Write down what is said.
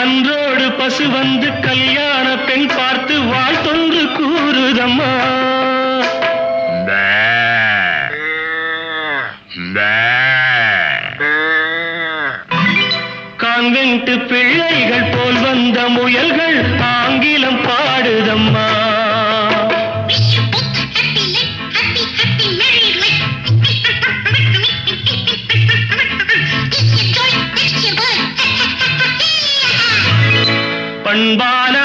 கன்றோடு பசு வந்து கல்யாண பெண் பார்த்து வாழ்த்தொன்று கூறுதம்மா. கான்வென்ட் பிள்ளைகள் போல் வந்த முயல்கள் ஆங்கிலம் பாடுதம்மா. பண்பான